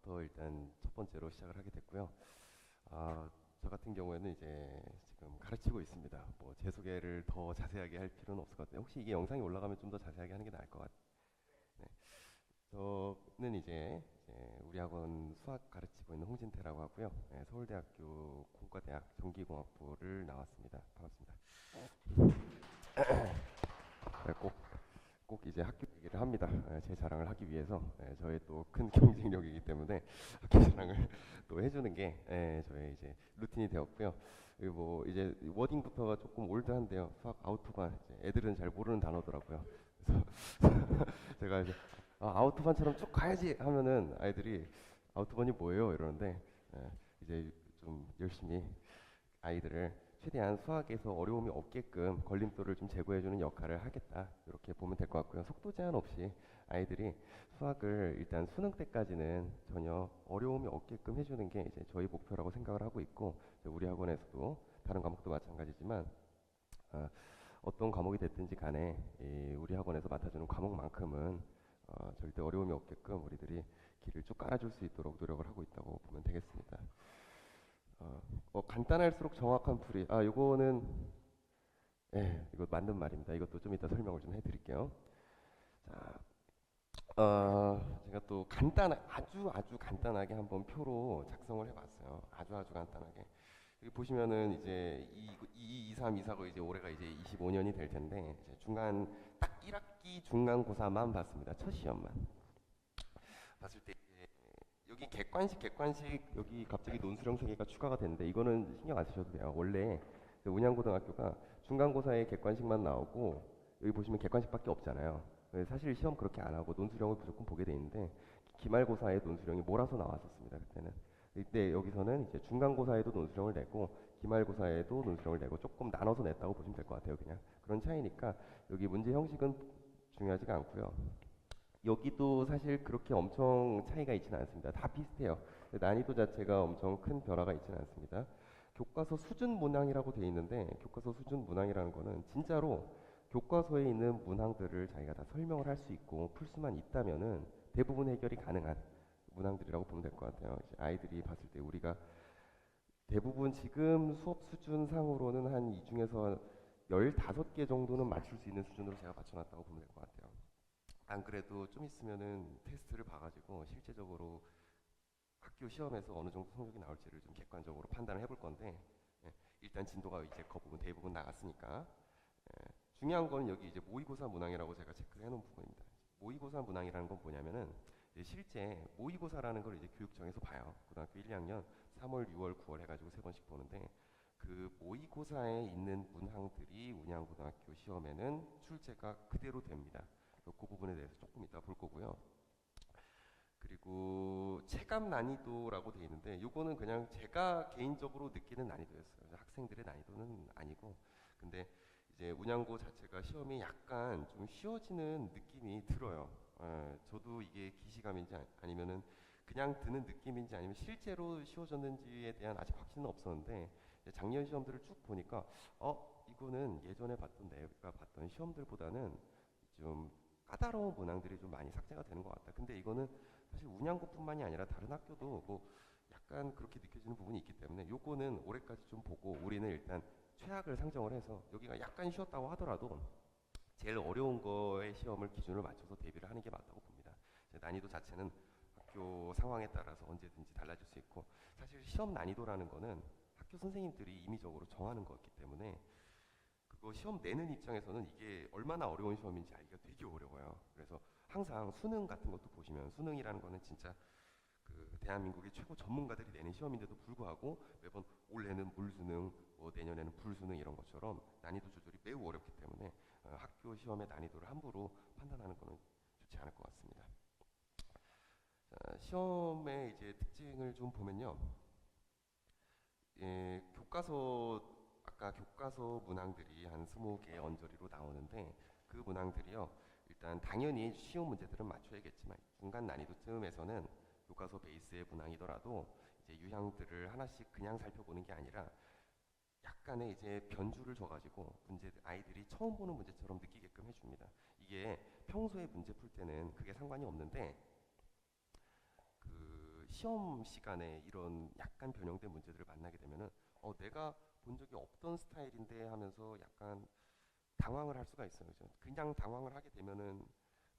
부터 일단 첫 번째로 시작을 하게 됐고요. 저 같은 경우에는 이제 지금 가르치고 있습니다. 뭐 제 소개를 더 자세하게 할 필요는 없을 것 같아요. 혹시 이게 영상이 올라가면 좀 더 자세하게 하는 게 나을 것 같아요. 네. 저는 이제 우리 학원 수학 가르치고 있는 홍진태라고 하고요. 네, 서울대학교 공과대학 전기공학부를 나왔습니다. 반갑습니다. 네, 꼭 이제 학교 얘기를 합니다. 제 자랑을 하기 위해서 저의 또 큰 경쟁력이기 때문에 학교 자랑을 또 해주는 게 저의 이제 루틴이 되었고요. 그리고 뭐 이제 워딩부터가 조금 올드한데요. 수학 아우토반 애들은 잘 모르는 단어더라고요. 그래서 제가 이제 아우토반처럼 쭉 가야지 하면은 아이들이 아우토반이 뭐예요? 이러는데 이제 좀 열심히 아이들을 최대한 수학에서 어려움이 없게끔 걸림돌을 좀 제거해주는 역할을 하겠다. 이렇게 보면 될 것 같고요. 속도 제한 없이 아이들이 수학을 일단 수능 때까지는 전혀 어려움이 없게끔 해주는 게 이제 저희 목표라고 생각을 하고 있고, 우리 학원에서도 다른 과목도 마찬가지지만 아, 어떤 과목이 됐든지 간에 우리 학원에서 맡아주는 과목만큼은 절대 어려움이 없게끔 우리들이 길을 쭉 깔아줄 수 있도록 노력을 하고 있다고 보면 되겠습니다. 간단할수록 정확한 풀이. 요거는 이거 맞는 말입니다. 이것도 좀 이따 설명을 좀 해드릴게요. 자, 제가 또 아주 간단하게 한번 표로 작성을 해봤어요. 아주 간단하게. 여기 보시면은 이제 2, 3, 2, 4고 이제 올해가 이제 25년이 될 텐데 이제 중간 딱 1학기 중간고사만 봤습니다. 첫 시험만 봤을 때 여기 객관식 여기 갑자기 논술형 세 개가 추가가 됐는데 이거는 신경 안 쓰셔도 돼요. 원래 그 운양고등학교가 중간고사에 객관식만 나오고 여기 보시면 객관식밖에 없잖아요. 사실 시험 그렇게 안 하고 논술형을 무조건 보게 돼 있는데 기말고사에 논술형이 몰아서 나왔었습니다. 그때는. 이때 여기서는 이제 중간고사에도 논술형을 내고 기말고사에도 논술형을 내고 조금 나눠서 냈다고 보시면 될 것 같아요. 그냥 그런 차이니까 여기 문제 형식은 중요하지가 않고요. 여기도 사실 그렇게 엄청 차이가 있지는 않습니다. 다 비슷해요. 난이도 자체가 엄청 큰 변화가 있지는 않습니다. 교과서 수준 문항이라고 되어 있는데 교과서 수준 문항이라는 거는 진짜로 교과서에 있는 문항들을 자기가 다 설명을 할 수 있고 풀 수만 있다면은 대부분 해결이 가능한 문항들이라고 보면 될 것 같아요. 이제 아이들이 봤을 때 우리가 대부분 지금 수업 수준 상으로는 한 이 중에서 15개 정도는 맞출 수 있는 수준으로 제가 맞춰놨다고 보면 될 것 같아요. 안 그래도 좀 있으면은 테스트를 봐가지고 실제적으로 학교 시험에서 어느 정도 성적이 나올지를 좀 객관적으로 판단을 해볼 건데 일단 진도가 이제 그 부분 대부분 나갔으니까 중요한 거는 여기 이제 모의고사 문항이라고 제가 체크를 해놓은 부분입니다. 모의고사 문항이라는 건 뭐냐면은 실제 모의고사라는 걸 이제 교육청에서 봐요. 고등학교 1, 2학년 3월, 6월, 9월 해가지고 세 번씩 보는데 그 모의고사에 있는 문항들이 운양고등학교 시험에는 출제가 그대로 됩니다. 그 부분에 대해서 조금 이따 볼 거고요. 그리고 체감 난이도라고 되어 있는데 이거는 그냥 제가 개인적으로 느끼는 난이도였어요. 학생들의 난이도는 아니고 근데 이제 운양고 자체가 시험이 약간 좀 쉬워지는 느낌이 들어요. 저도 이게 기시감인지 아니면은 그냥 드는 느낌인지 아니면 실제로 쉬워졌는지에 대한 아직 확신은 없었는데 작년 시험들을 쭉 보니까 이거는 예전에 내가 봤던 시험들보다는 좀 까다로운 문항들이 좀 많이 삭제가 되는 것 같다. 근데 이거는 사실 운양고뿐만이 아니라 다른 학교도 뭐 약간 그렇게 느껴지는 부분이 있기 때문에 요거는 올해까지 좀 보고 우리는 일단 최악을 상정을 해서 여기가 약간 쉬웠다고 하더라도 제일 어려운 거의 시험을 기준을 맞춰서 대비를 하는 게 맞다고 봅니다. 난이도 자체는 학교 상황에 따라서 언제든지 달라질 수 있고 사실 시험 난이도라는 거는 학교 선생님들이 임의적으로 정하는 거기 때문에 그거 시험 내는 입장에서는 이게 얼마나 어려운 시험인지 알기가 되게 어려워요. 그래서 항상 수능 같은 것도 보시면 수능이라는 거는 진짜 그 대한민국의 최고 전문가들이 내는 시험인데도 불구하고 매번 올해는 물수능, 뭐 내년에는 불수능 이런 것처럼 난이도 조절이 매우 어렵기 때문에 학교 시험의 난이도를 함부로 판단하는 것은 좋지 않을 것 같습니다. 시험의 이제 특징을 좀 보면요. 교과서 아까 교과서 문항들이 한 20개 언저리로 나오는데 그 문항들이요. 일단 당연히 쉬운 문제들은 맞춰야겠지만 중간 난이도쯤에서는 교과서 베이스의 문항이더라도 이제 유형들을 하나씩 그냥 살펴보는 게 아니라 약간의 이제 변주를 줘가지고 아이들이 처음 보는 문제처럼 느끼게끔 해줍니다. 이게 평소에 문제 풀 때는 그게 상관이 없는데 그 시험 시간에 이런 약간 변형된 문제들을 만나게 되면은 내가 본 적이 없던 스타일인데 하면서 약간 당황을 할 수가 있어요. 그죠? 그냥 당황을 하게 되면은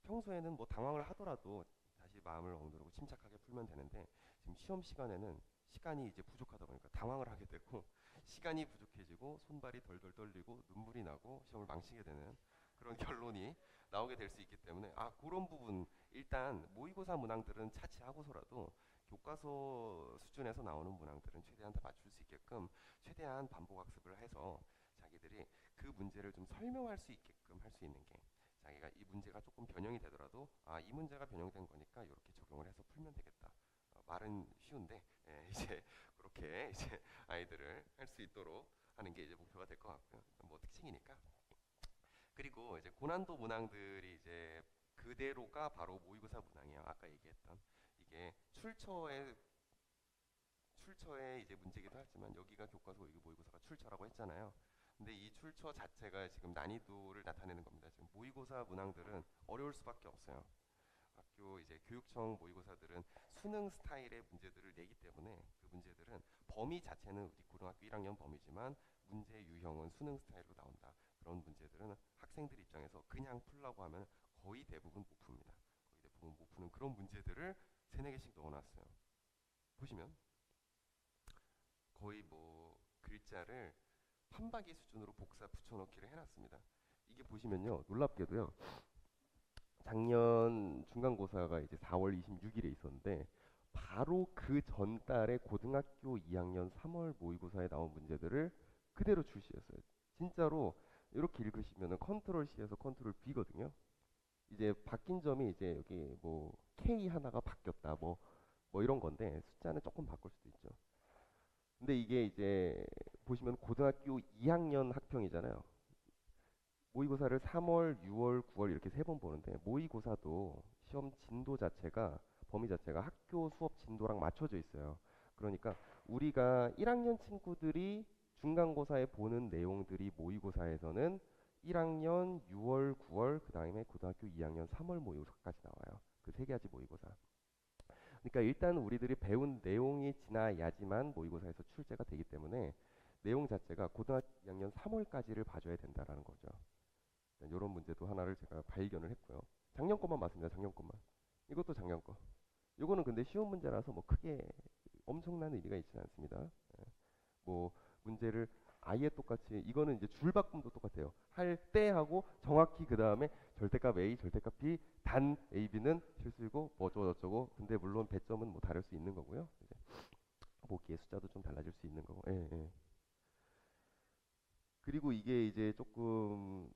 평소에는 뭐 당황을 하더라도 다시 마음을 억누르고 침착하게 풀면 되는데 지금 시험 시간에는 시간이 이제 부족하다 보니까 당황을 하게 되고 시간이 부족해지고 손발이 덜덜 떨리고 눈물이 나고 시험을 망치게 되는 그런 결론이 나오게 될 수 있기 때문에 그런 부분 일단 모의고사 문항들은 차치하고서라도 교과서 수준에서 나오는 문항들은 최대한 다 맞출 수 있게끔 최대한 반복 학습을 해서 자기들이 그 문제를 좀 설명할 수 있게끔 할 수 있는 게 자기가 이 문제가 조금 변형이 되더라도 이 문제가 변형된 거니까 이렇게 적용을 해서 풀면 되겠다. 말은 쉬운데 이제 그렇게 이제 아이들을 할 수 있도록 하는 게 이제 목표가 될 것 같고요. 뭐 특징이니까. 그리고 이제 고난도 문항들이 이제 그대로가 바로 모의고사 문항이에요. 아까 얘기했던 이게 출처의 이제 문제기도 하지만 여기가 교과서 여기 모의고사가 출처라고 했잖아요. 근데 이 출처 자체가 지금 난이도를 나타내는 겁니다. 지금 모의고사 문항들은 어려울 수밖에 없어요. 학교 이제 교육청 모의고사들은 수능 스타일의 문제들을 내기 때문에 그 문제들은 범위 자체는 우리 고등학교 1학년 범위지만 문제 유형은 수능 스타일로 나온다. 그런 문제들은 학생들 입장에서 그냥 풀라고 하면 거의 대부분 못 풉니다. 거의 대부분 못 푸는 그런 문제들을 세네 개씩 넣어놨어요. 보시면 거의 뭐 글자를 판박이 수준으로 복사 붙여넣기를 해놨습니다. 이게 보시면요 놀랍게도요 작년 중간고사가 이제 4월 26일에 있었는데 바로 그 전달에 고등학교 2학년 3월 모의고사에 나온 문제들을 그대로 출시했어요. 진짜로 이렇게 읽으시면은 컨트롤 C에서 컨트롤 V거든요. 이제 바뀐 점이 이제 여기 뭐 K 하나가 바뀌었다 뭐 이런 건데 숫자는 조금 바꿀 수도 있죠. 근데 이게 이제 보시면 고등학교 2학년 학평이잖아요. 모의고사를 3월, 6월, 9월 이렇게 세 번 보는데 모의고사도 시험 진도 자체가 범위 자체가 학교 수업 진도랑 맞춰져 있어요. 그러니까 우리가 1학년 친구들이 중간고사에 보는 내용들이 모의고사에서는 1학년 6월, 9월 그다음에 고등학교 2학년 3월 모의고사까지 나와요. 그 세 가지 모의고사. 그러니까 일단 우리들이 배운 내용이 지나야지만 모의고사에서 출제가 되기 때문에 내용 자체가 고등학교 2학년 3월까지를 봐줘야 된다라는 거죠. 이런 문제도 하나를 제가 발견을 했고요. 작년 것만 맞습니다. 작년 것만. 이것도 작년 거. 이거는 근데 쉬운 문제라서 뭐 크게 엄청난 의미가 있지는 않습니다. 예. 뭐 문제를 아예 똑같이 이거는 이제 줄바꿈도 똑같아요. 할 때 하고 정확히 그 다음에 절대값 A, 절대값 B, 단 A, B는 실수이고 뭐 어쩌고 저쩌고. 근데 물론 배점은 뭐 다를 수 있는 거고요. 이제 보기의 숫자도 좀 달라질 수 있는 거고. 예, 예. 그리고 이게 이제 조금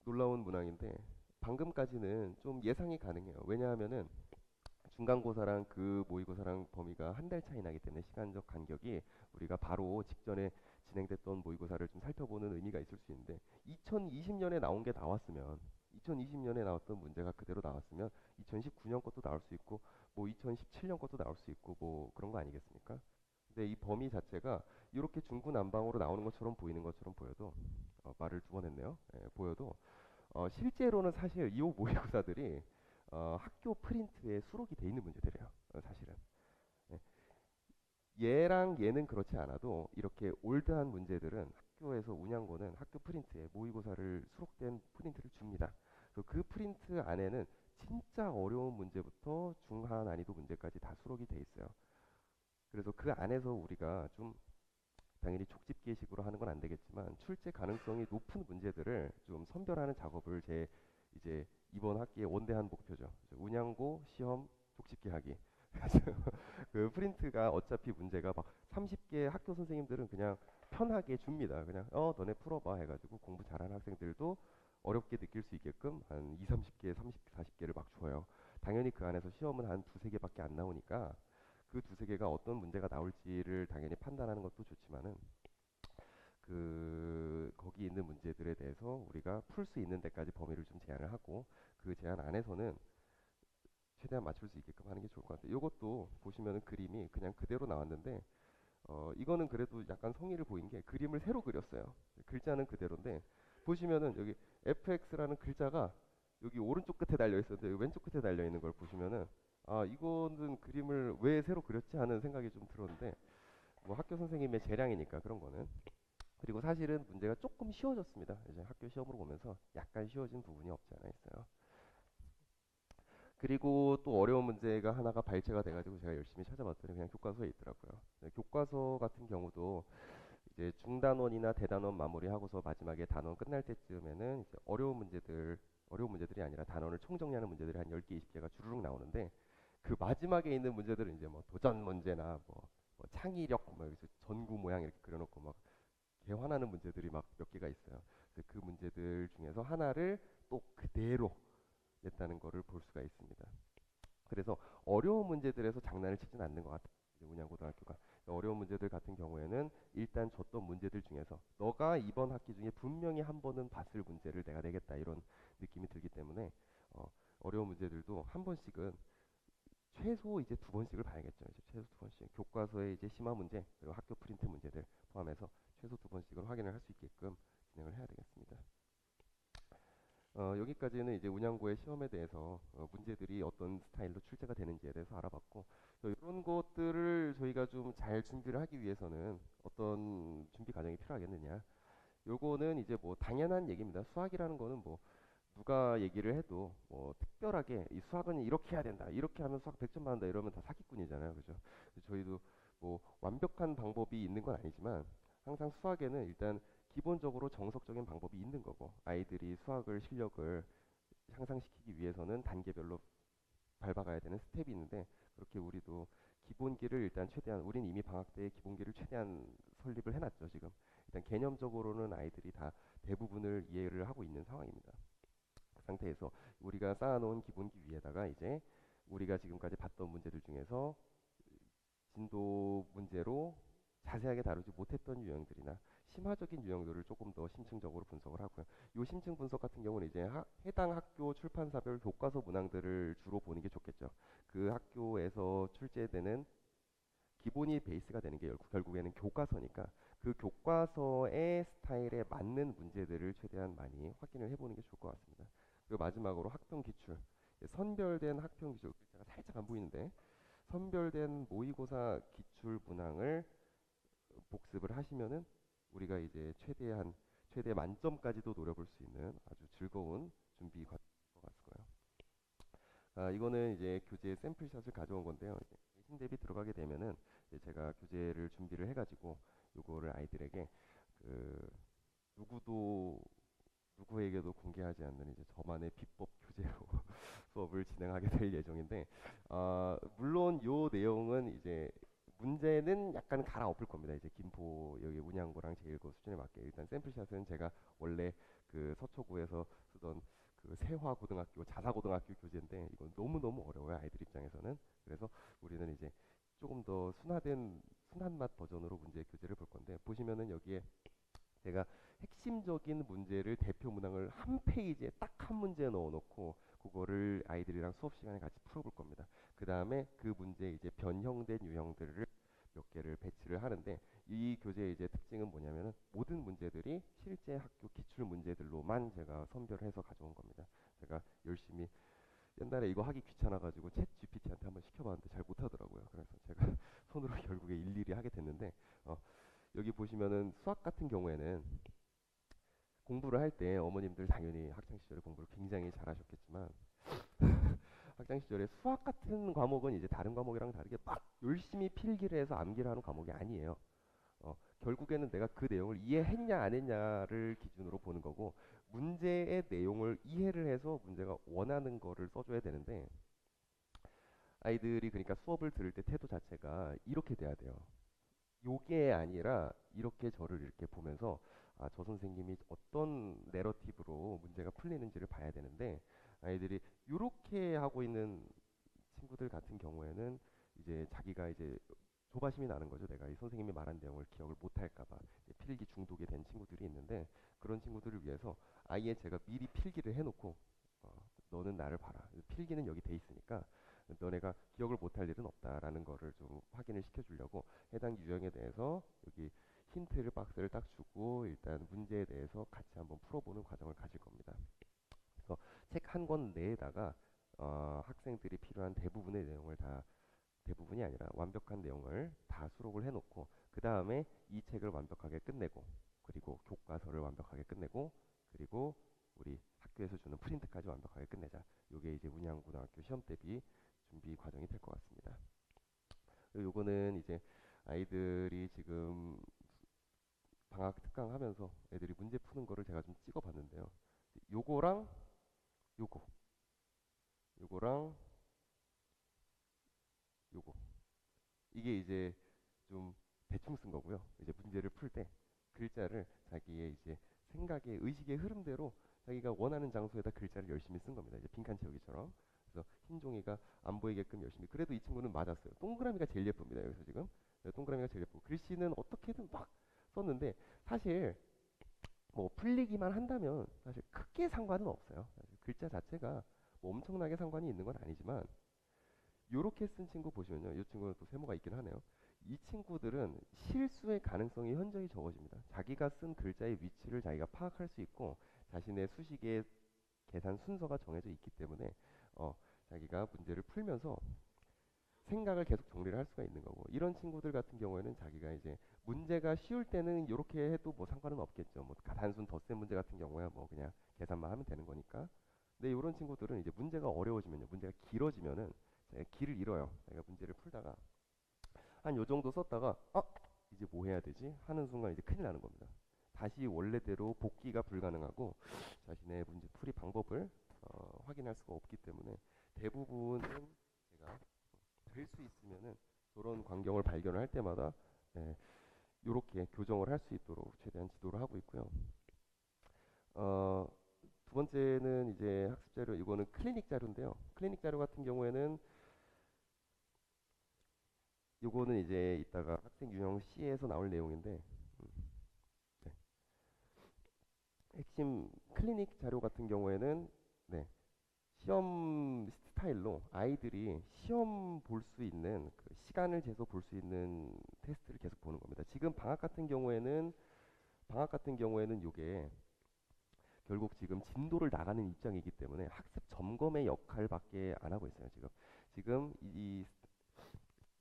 놀라운 문항인데 방금까지는 좀 예상이 가능해요. 왜냐하면은 중간고사랑 그 모의고사랑 범위가 한 달 차이 나기 때문에 시간적 간격이 우리가 바로 직전에 진행됐던 모의고사를 좀 살펴보는 의미가 있을 수 있는데 2020년에 나온 게 나왔으면 2020년에 나왔던 문제가 그대로 나왔으면 2019년 것도 나올 수 있고 뭐 2017년 것도 나올 수 있고 뭐 그런 거 아니겠습니까? 근데 이 범위 자체가 이렇게 중구난방으로 나오는 것처럼 보이는 것처럼 보여도 말을 두 번 했네요. 예, 보여도 실제로는 사실 이 모의고사들이 학교 프린트에 수록이 돼 있는 문제들이에요. 사실은. 예. 얘랑 얘는 그렇지 않아도 이렇게 올드한 문제들은 학교에서 운영고는 학교 프린트에 모의고사를 수록된 프린트를 줍니다. 그래서 그 프린트 안에는 진짜 어려운 문제부터 중하 난이도 문제까지 다 수록이 돼 있어요. 그래서 그 안에서 우리가 좀 당연히 족집게식으로 하는 건 안 되겠지만 출제 가능성이 높은 문제들을 좀 선별하는 작업을 제 이제 이번 학기의 원대한 목표죠. 운양고 시험 족집게 하기. 그래서 그 프린트가 어차피 문제가 막 30개 학교 선생님들은 그냥 편하게 줍니다. 그냥 너네 풀어봐 해가지고 공부 잘하는 학생들도 어렵게 느낄 수 있게끔 한 2, 30개, 30, 40개를 막 줘요. 당연히 그 안에서 시험은 한 두세 개밖에 안 나오니까 그 두세 개가 어떤 문제가 나올지를 당연히 판단하는 것도 좋지만은 그 거기 있는 문제들에 대해서 우리가 풀 수 있는 데까지 범위를 좀 제한을 하고 그 제한 안에서는 최대한 맞출 수 있게끔 하는 게 좋을 것 같아요. 이것도 보시면은 그림이 그냥 그대로 나왔는데 이거는 그래도 약간 성의를 보인 게 그림을 새로 그렸어요. 글자는 그대로인데 보시면은 여기 FX라는 글자가 여기 오른쪽 끝에 달려 있었는데 여기 왼쪽 끝에 달려 있는 걸 보시면은 아, 이거는 그림을 왜 새로 그렸지 하는 생각이 좀 들었는데, 뭐 학교 선생님의 재량이니까 그런 거는. 그리고 사실은 문제가 조금 쉬워졌습니다. 이제 학교 시험으로 보면서 약간 쉬워진 부분이 없지 않아 있어요. 그리고 또 어려운 문제가 하나가 발췌가 돼가지고 제가 열심히 찾아봤더니 그냥 교과서에 있더라고요. 네, 교과서 같은 경우도 이제 중단원이나 대단원 마무리하고서 마지막에 단원 끝날 때쯤에는 이제 어려운 문제들이 아니라 단원을 총정리하는 문제들이 한 10개, 20개가 주르륵 나오는데 그 마지막에 있는 문제들은 이제 뭐 도전 문제나 뭐 창의력, 뭐 여기서 전구 모양 이렇게 그려놓고 막 개환하는 문제들이 막 몇 개가 있어요. 그래서 그 문제들 중에서 하나를 또 그대로 냈다는 거를 볼 수가 있습니다. 그래서 어려운 문제들에서 장난을 치진 않는 것 같아요. 이제 운양고등학교가 어려운 문제들 같은 경우에는 일단 줬던 문제들 중에서 너가 이번 학기 중에 분명히 한 번은 봤을 문제를 내가 내겠다 이런 느낌이 들기 때문에 어려운 문제들도 한 번씩은 최소 이제 두 번씩을 봐야겠죠. 이제 최소 두 번씩 교과서의 이제 심화 문제 그리고 학교 프린트 문제들 포함해서 최소 두 번씩을 확인을 할 수 있게끔 진행을 해야 되겠습니다. 여기까지는 이제 운양고의 시험에 대해서 문제들이 어떤 스타일로 출제가 되는지에 대해서 알아봤고 이런 것들을 저희가 좀 잘 준비를 하기 위해서는 어떤 준비 과정이 필요하겠느냐. 요거는 이제 뭐 당연한 얘기입니다. 수학이라는 거는 뭐 누가 얘기를 해도 뭐 특별하게 이 수학은 이렇게 해야 된다. 이렇게 하면 수학 100점 받는다. 이러면 다 사기꾼이잖아요. 그죠? 저희도 뭐 완벽한 방법이 있는 건 아니지만 항상 수학에는 일단 기본적으로 정석적인 방법이 있는 거고 아이들이 수학을 실력을 향상시키기 위해서는 단계별로 밟아가야 되는 스텝이 있는데 그렇게 우리도 기본기를 일단 최대한 우린 이미 방학 때 기본기를 최대한 설립을 해놨죠 지금 일단 개념적으로는 아이들이 다 대부분을 이해를 하고 있는 상황입니다. 그 상태에서 우리가 쌓아놓은 기본기 위에다가 이제 우리가 지금까지 봤던 문제들 중에서 진도 문제로 자세하게 다루지 못했던 유형들이나 심화적인 유형들을 조금 더 심층적으로 분석을 하고요. 이 심층 분석 같은 경우는 이제 해당 학교 출판사별 교과서 문항들을 주로 보는 게 좋겠죠. 그 학교에서 출제되는 기본이 베이스가 되는 게 결국에는 교과서니까 그 교과서의 스타일에 맞는 문제들을 최대한 많이 확인을 해보는 게 좋을 것 같습니다. 그리고 마지막으로 학평 기출, 선별된 학평 기출, 글자가 살짝 안 보이는데 선별된 모의고사 기출 문항을 복습을 하시면은 우리가 이제 최대 만점까지도 노려볼 수 있는 아주 즐거운 준비 과정일 것 같고요. 이거는 이제 교재 샘플샷을 가져온 건데요. 이제 신대비 들어가게 되면은 이제 제가 교재를 준비를 해가지고 요거를 아이들에게 그 누구도 누구에게도 공개하지 않는 이제 저만의 비법 교재로 수업을 진행하게 될 예정인데 물론 요 내용은 이제 문제는 약간 갈아엎을 겁니다. 이제 김포 여기 운양고랑 제1고 수준에 맞게 일단 샘플샷은 제가 원래 그 서초구에서 쓰던 그 세화고등학교 자사고등학교 교재인데 이건 너무너무 어려워요 아이들 입장에서는. 그래서 우리는 이제 조금 더 순한 맛 버전으로 문제 교재를 볼 건데 보시면은 여기에 제가 핵심적인 문제를 대표 문항을 한 페이지에 딱 한 문제 넣어놓고 그거를 아이들이랑 수업 시간에 같이 풀어볼 겁니다. 그 다음에 그 문제 이제 변형된 유형들을 몇 개를 배치를 하는데 이 교재의 이제 특징은 뭐냐면은 모든 문제들이 실제 학교 기출 문제들로만 제가 선별해서 가져온 겁니다. 제가 열심히 옛날에 이거 하기 귀찮아가지고 챗 GPT한테 한번 시켜봤는데 잘 못하더라고요. 그래서 제가 손으로 결국에 일일이 하게 됐는데 여기 보시면은 수학 같은 경우에는 공부를 할 때 어머님들 당연히 학창 시절에 공부를 굉장히 잘하셨겠지만 학창 시절에 수학 같은 과목은 이제 다른 과목이랑 다르게 막 열심히 필기를 해서 암기를 하는 과목이 아니에요. 결국에는 내가 그 내용을 이해했냐 안 했냐를 기준으로 보는 거고 문제의 내용을 이해를 해서 문제가 원하는 거를 써줘야 되는데 아이들이 그러니까 수업을 들을 때 태도 자체가 이렇게 돼야 돼요. 요게 아니라 이렇게 저를 이렇게 보면서 저 선생님이 어떤 내러티브로 문제가 풀리는지를 봐야 되는데 아이들이 이렇게 하고 있는 친구들 같은 경우에는 이제 자기가 이제 조바심이 나는 거죠. 내가 이 선생님이 말한 내용을 기억을 못할까 봐 필기 중독이 된 친구들이 있는데 그런 친구들을 위해서 아예 제가 미리 필기를 해놓고 너는 나를 봐라. 필기는 여기 돼 있으니까 너네가 기억을 못할 일은 없다라는 거를 좀 확인을 시켜주려고 해당 유형에 대해서 여기 힌트를 박스를 딱 주고 일단 문제에 대해서 같이 한번 풀어보는 과정을 가질 겁니다. 그래서 책 한 권 내에다가 학생들이 필요한 대부분의 내용을 다 대부분이 아니라 완벽한 내용을 다 수록을 해놓고 그 다음에 이 책을 완벽하게 끝내고 그리고 교과서를 완벽하게 끝내고 그리고 우리 학교에서 주는 프린트까지 완벽하게 끝내자. 이게 이제 문양고등학교 시험 대비 준비 과정이 될 것 같습니다. 요거는 이제 아이들이 지금 방학 특강 하면서 애들이 문제 푸는 거를 제가 좀 찍어 봤는데요. 요거랑 요거, 요거랑 요거. 이게 이제 좀 대충 쓴 거고요. 이제 문제를 풀 때 글자를 자기의 이제 생각의 의식의 흐름대로 자기가 원하는 장소에다 글자를 열심히 쓴 겁니다. 이제 빈칸 채우기처럼. 그래서 흰 종이가 안 보이게끔 열심히. 그래도 이 친구는 맞았어요. 동그라미가 제일 예쁩니다. 여기서 지금. 네, 동그라미가 제일 예쁘고 글씨는 어떻게든 막 썼는데 사실 뭐 풀리기만 한다면 사실 크게 상관은 없어요. 사실 글자 자체가 뭐 엄청나게 상관이 있는 건 아니지만 요렇게 쓴 친구 보시면요. 이 친구는 또 세모가 있긴 하네요. 이 친구들은 실수의 가능성이 현저히 적어집니다. 자기가 쓴 글자의 위치를 자기가 파악할 수 있고 자신의 수식의 계산 순서가 정해져 있기 때문에 어, 자기가 문제를 풀면서 생각을 계속 정리를 할 수가 있는 거고 이런 친구들 같은 경우에는 자기가 이제 문제가 쉬울 때는 이렇게 해도 뭐 상관은 없겠죠. 뭐 단순 덧셈 문제 같은 경우야 뭐 그냥 계산만 하면 되는 거니까. 근데 이런 친구들은 이제 문제가 어려워지면요, 문제가 길어지면은 길을 잃어요. 자기가 문제를 풀다가 한 요 정도 썼다가 이제 뭐 해야 되지 하는 순간 이제 큰일 나는 겁니다. 다시 원래대로 복귀가 불가능하고 자신의 문제 풀이 방법을 확인할 수가 없기 때문에 대부분은 제가 될 수 있으면은 그런 광경을 발견할 때마다 이렇게 교정을 할 수 있도록 최대한 지도를 하고 있고요. 어, 두 번째는 이제 학습 자료, 이거는 클리닉 자료인데요. 클리닉 자료 같은 경우에는 요거는 이제 이따가 학생 유형 C에서 나올 내용인데 네. 핵심 클리닉 자료 같은 경우에는 네, 시험 스타일로 아이들이 시험 볼 수 있는 그 시간을 재서 볼 수 있는 테스트를 계속 보는 겁니다. 지금 방학 같은 경우에는 요게 결국 지금 진도를 나가는 입장이기 때문에 학습 점검의 역할밖에 안 하고 있어요. 지금 이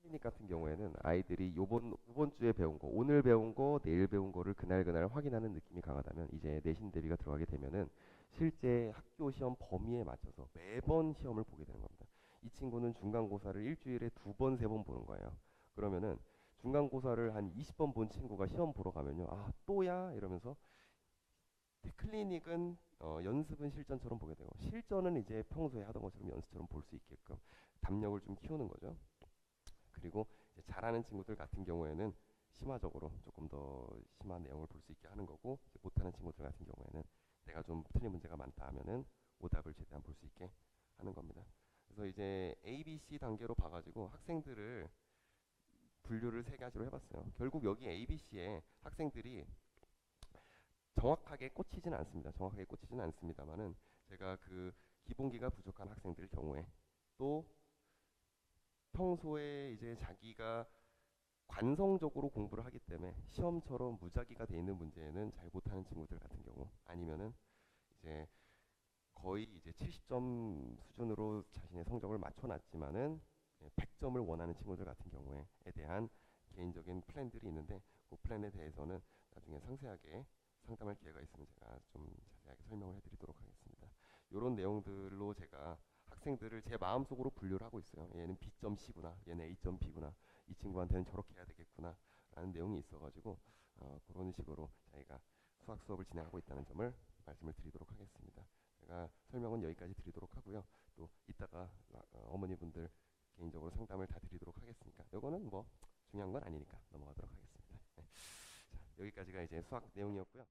클리닉 같은 경우에는 아이들이 요번 주에 배운 거, 오늘 배운 거, 내일 배운 거를 그날 확인하는 느낌이 강하다면 이제 내신 대비가 들어가게 되면은 실제 학교 시험 범위에 맞춰서 매번 시험을 보게 되는 겁니다. 이 친구는 중간고사를 일주일에 두 번, 세 번 보는 거예요. 그러면은 중간고사를 한 20번 본 친구가 시험 보러 가면요. 아, 또야? 이러면서 클리닉은 연습은 실전처럼 보게 되고 실전은 이제 평소에 하던 것처럼 연습처럼 볼 수 있게끔 담력을 좀 키우는 거죠. 그리고 이제 잘하는 친구들 같은 경우에는 심화적으로 조금 더 심한 내용을 볼 수 있게 하는 거고 이제 못하는 친구들 같은 경우에는 내가 좀 틀린 문제가 많다 하면은 오답을 최대한 볼 수 있게 하는 겁니다. 그래서 이제 A, B, C 단계로 봐가지고 학생들을 분류를 세 가지로 해봤어요. 결국 여기 A, B, C에 학생들이 정확하게 꽂히지는 않습니다. 정확하게 꽂히지는 않습니다만은 제가 그 기본기가 부족한 학생들 경우에 또 평소에 이제 자기가 관성적으로 공부를 하기 때문에 시험처럼 무작위가 돼 있는 문제에는 잘 못하는 친구들 같은 경우 아니면은 이제 거의 이제 70점 수준으로 자신의 성적을 맞춰놨지만은 100점을 원하는 친구들 같은 경우에 대한 개인적인 플랜들이 있는데 그 플랜에 대해서는 나중에 상세하게 상담할 기회가 있으면 제가 좀 자세하게 설명을 해드리도록 하겠습니다. 이런 내용들로 제가 학생들을 제 마음속으로 분류를 하고 있어요. 얘는 B점 C구나, 얘는 A점 B구나, 이 친구한테는 저렇게 해야 되겠구나 라는 내용이 있어가지고 그런 식으로 저희가 수학 수업을 진행하고 있다는 점을 말씀을 드리도록 하겠습니다. 제가 설명은 여기까지 드리도록 하고요. 또 이따가 어머니분들 개인적으로 상담을 다 드리도록 하겠으니까 이거는 뭐 중요한 건 아니니까 넘어가도록 하겠습니다. 자, 여기까지가 이제 수학 내용이었고요.